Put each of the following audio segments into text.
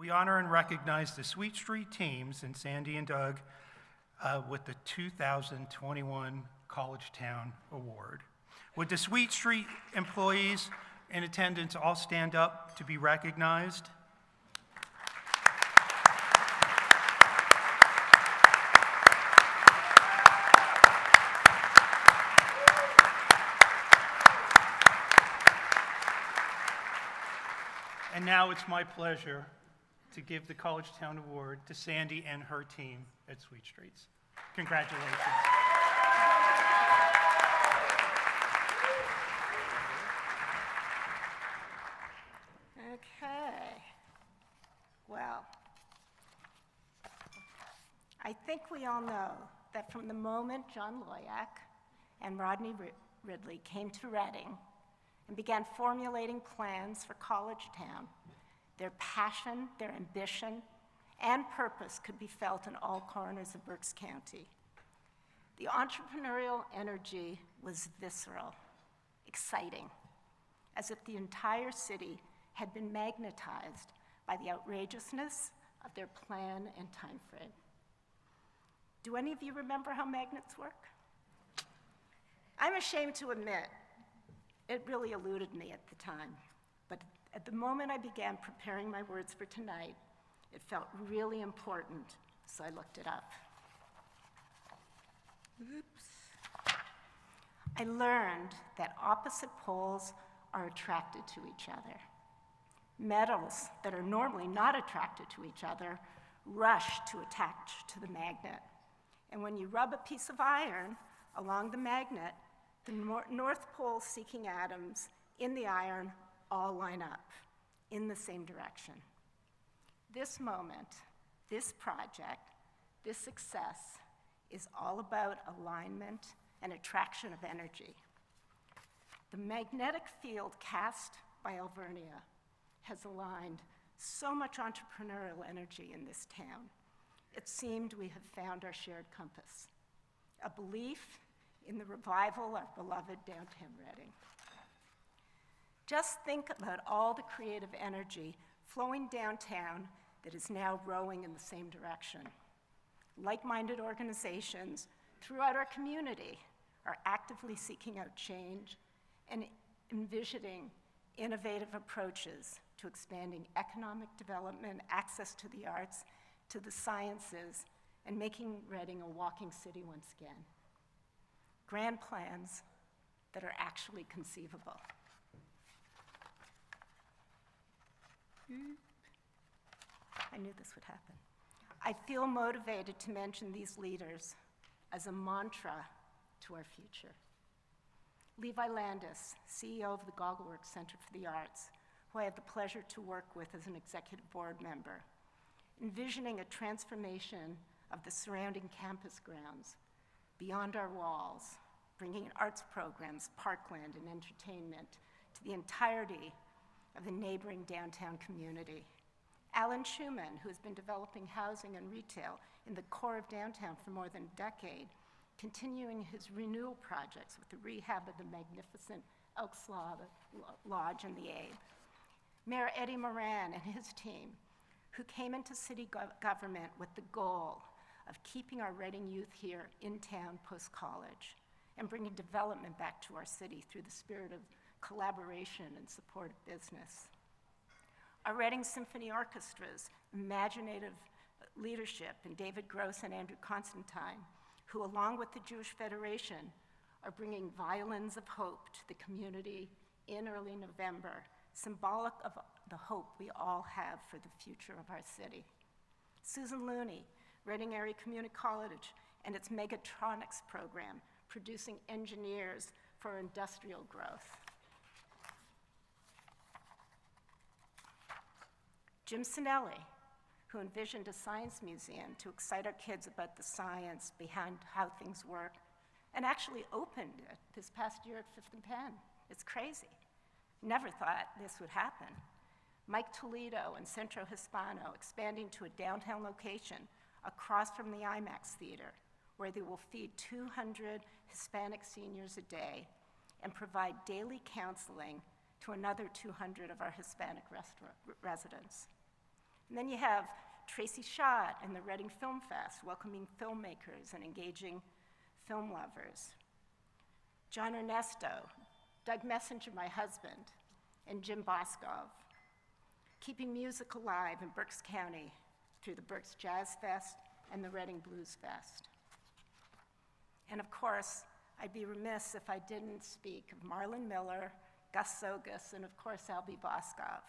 We honor and recognize the Sweet Street teams and Sandy and Doug with the 2021 CollegeTowne Award. Would the Sweet Street employees in attendance all stand up to be recognized? And now it's my pleasure to give the CollegeTowne Award to Sandy and her team at Sweet Streets. Congratulations. Okay. Well, I think we all know that from the moment John Loyak and Rodney Ridley came to Reading and began formulating plans for CollegeTowne, their passion, their ambition, and purpose could be felt in all corners of Berks County. The entrepreneurial energy was visceral, exciting, as if the entire city had been magnetized by the outrageousness of their plan and timeframe. Do any of you remember how magnets work? I'm ashamed to admit, it really eluded me at the time, but at the moment I began preparing my words for tonight, it felt really important, so I looked it up. Oops. I learned that opposite poles are attracted to each other. Metals that are normally not attracted to each other rush to attach to the magnet. And when you rub a piece of iron along the magnet, the North Pole seeking atoms in the iron all line up in the same direction. This moment, this project, this success is all about alignment and attraction of energy. The magnetic field cast by Alvernia has aligned so much entrepreneurial energy in this town. It seemed we had found our shared compass, a belief in the revival of beloved downtown Reading. Just think about all the creative energy flowing downtown that is now rowing in the same direction. Like-minded organizations throughout our community are actively seeking out change and envisioning innovative approaches to expanding economic development, access to the arts, to the sciences, and making Reading a walking city once again. Grand plans that are actually conceivable. I knew this would happen. I feel motivated to mention these leaders as a mantra to our future. Levi Landis, CEO of the Goggleworks Center for the Arts, who I had the pleasure to work with as an executive board member, envisioning a transformation of the surrounding campus grounds beyond our walls, bringing arts programs, parkland, and entertainment to the entirety of the neighboring downtown community. Alan Schumann, who has been developing housing and retail in the core of downtown for more than a decade, continuing his renewal projects with the rehab of the magnificent Elks Lodge and the Abe. Mayor Eddie Moran and his team, who came into city government with the goal of keeping our Reading youth here in town post-college and bringing development back to our city through the spirit of collaboration and support of business. Our Reading Symphony Orchestra's imaginative leadership in David Gross and Andrew Constantine, who along with the Jewish Federation are bringing violins of hope to the community in early November, symbolic of the hope we all have for the future of our city. Susan Looney, Reading Area Community College and its Megatronics program, producing engineers for industrial growth. Jim Sinelli, who envisioned a science museum to excite our kids about the science behind how things work, and actually opened it this past year at 5th and Penn. It's crazy. Never thought this would happen. Mike Toledo and Centro Hispano expanding to a downtown location across from the IMAX Theater, where they will feed 200 Hispanic seniors a day and provide daily counseling to another 200 of our Hispanic residents. And then you have Tracy Schott and the Reading Film Fest, welcoming filmmakers and engaging film lovers. John Ernesto, Doug Messenger, my husband, and Jim Boskov, keeping music alive in Berks County through the Berks Jazz Fest and the Reading Blues Fest. And of course, I'd be remiss if I didn't speak of Marlon Miller, Gus Sogus, and of course, Albie Boskov,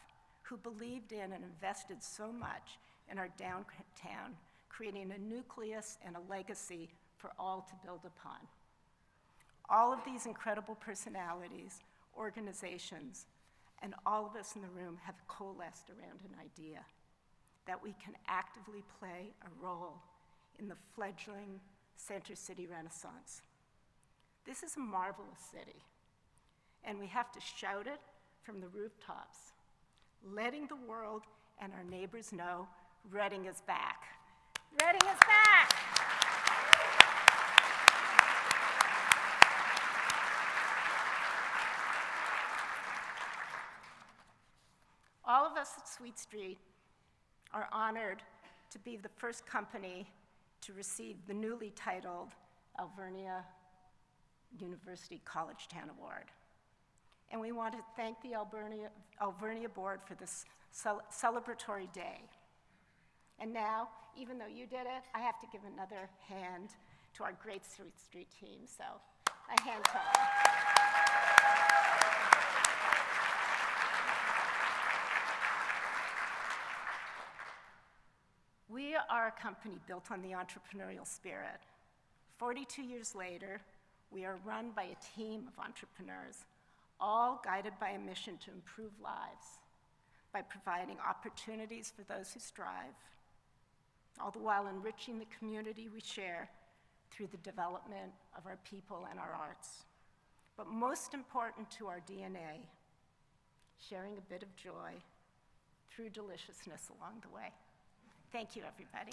who believed in and invested so much in our downtown, creating a nucleus and a legacy for all to build upon. All of these incredible personalities, organizations, and all of us in the room have coalesced around an idea that we can actively play a role in the fledgling Center City Renaissance. This is a marvelous city, and we have to shout it from the rooftops, letting the world and our neighbors know Reading is back. Reading is back! All of us at Sweet Street are honored to be the first company to receive the newly titled Alvernia University CollegeTowne Award. And we want to thank the Alvernia Board for this celebratory day. And now, even though you did it, I have to give another hand to our great Sweet Street team, so a hand to them. We are a company built on the entrepreneurial spirit. 42 years later, we are run by a team of entrepreneurs, all guided by a mission to improve lives by providing opportunities for those who strive, all the while enriching the community we share through the development of our people and our arts. But most important to our DNA, sharing a bit of joy through deliciousness along the way. Thank you, everybody.